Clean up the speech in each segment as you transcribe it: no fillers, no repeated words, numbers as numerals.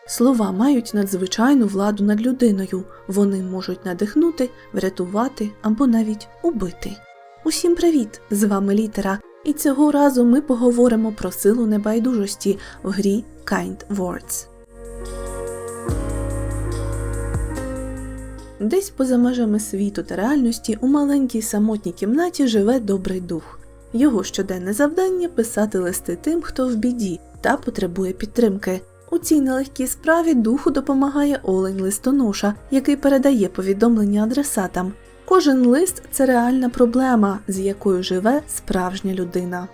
Слова мають надзвичайну владу над людиною. Вони можуть надихнути, врятувати або навіть убити. Усім привіт! З вами Літера. І цього разу ми поговоримо про силу небайдужості в грі Kind Words. Десь поза межами світу та реальності у маленькій самотній кімнаті живе добрий дух. Його щоденне завдання – писати листи тим, хто в біді та потребує підтримки. У цій нелегкій справі духу допомагає олень-листоноша, який передає повідомлення адресатам. Кожен лист – це реальна проблема, з якою живе справжня людина.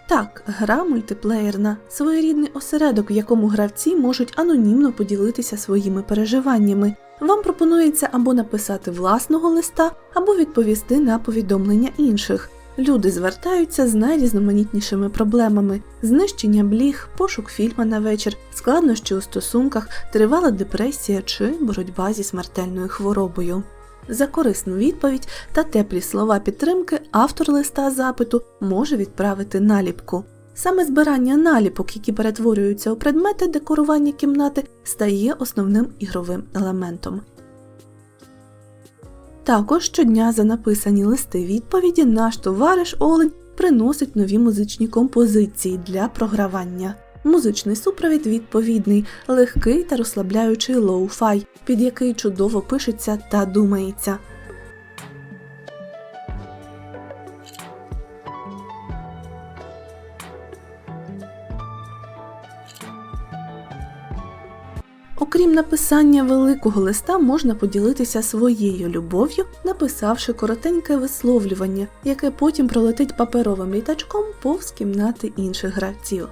Так, гра мультиплеєрна – своєрідний осередок, в якому гравці можуть анонімно поділитися своїми переживаннями. Вам пропонується або написати власного листа, або відповісти на повідомлення інших. Люди звертаються з найрізноманітнішими проблемами – знищення бліг, пошук фільма на вечір, складнощі у стосунках, тривала депресія чи боротьба зі смертельною хворобою. За корисну відповідь та теплі слова підтримки автор листа запиту може відправити наліпку. Саме збирання наліпок, які перетворюються у предмети декорування кімнати, стає основним ігровим елементом. Також щодня за написані листи-відповіді наш товариш Олень приносить нові музичні композиції для програвання. Музичний супровід відповідний, легкий та розслабляючий лоу-фай, під який чудово пишеться та думається. Окрім написання великого листа, можна поділитися своєю любов'ю, написавши коротеньке висловлювання, яке потім пролетить паперовим літачком повз кімнати інших гравців.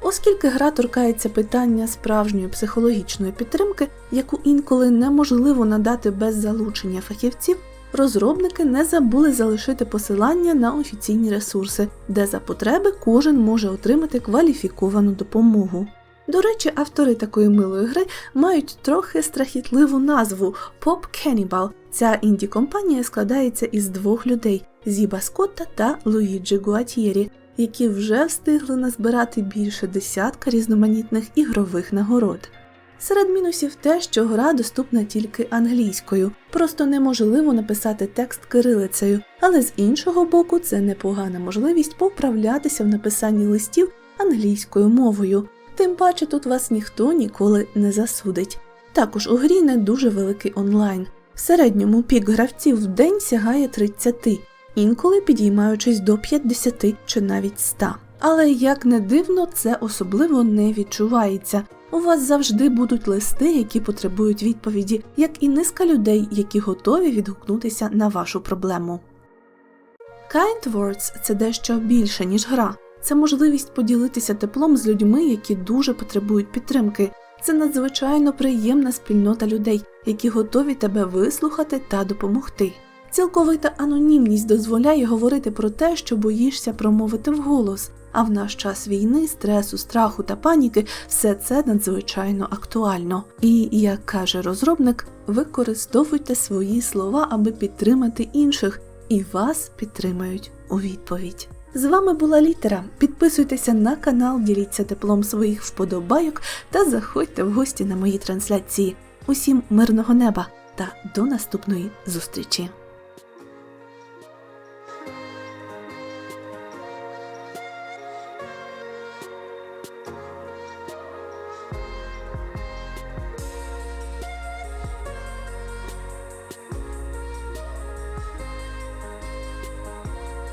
Оскільки гра торкається питання справжньої психологічної підтримки, яку інколи неможливо надати без залучення фахівців, розробники не забули залишити посилання на офіційні ресурси, де за потреби кожен може отримати кваліфіковану допомогу. До речі, автори такої милої гри мають трохи страхітливу назву – Pop Cannibal. Ця інді-компанія складається із двох людей – Зіба Скотта та Луїджі Гуатьєрі, які вже встигли назбирати більше десятка різноманітних ігрових нагород. Серед мінусів те, що гра доступна тільки англійською. Просто неможливо написати текст кирилицею, але з іншого боку це непогана можливість повправлятися в написанні листів англійською мовою. Тим паче тут вас ніхто ніколи не засудить. Також у грі не дуже великий онлайн. В середньому пік гравців в день сягає 30, інколи підіймаючись до 50 чи навіть 100. Але, як не дивно, це особливо не відчувається. У вас завжди будуть листи, які потребують відповіді, як і низка людей, які готові відгукнутися на вашу проблему. Kind Words – це дещо більше, ніж гра. Це можливість поділитися теплом з людьми, які дуже потребують підтримки. Це надзвичайно приємна спільнота людей, які готові тебе вислухати та допомогти. Цілковита анонімність дозволяє говорити про те, що боїшся промовити вголос. А в наш час війни, стресу, страху та паніки все це надзвичайно актуально. І, як каже розробник, використовуйте свої слова, аби підтримати інших, і вас підтримають у відповідь. З вами була Літера. Підписуйтеся на канал, діліться теплом своїх вподобайок та заходьте в гості на мої трансляції. Усім мирного неба та до наступної зустрічі!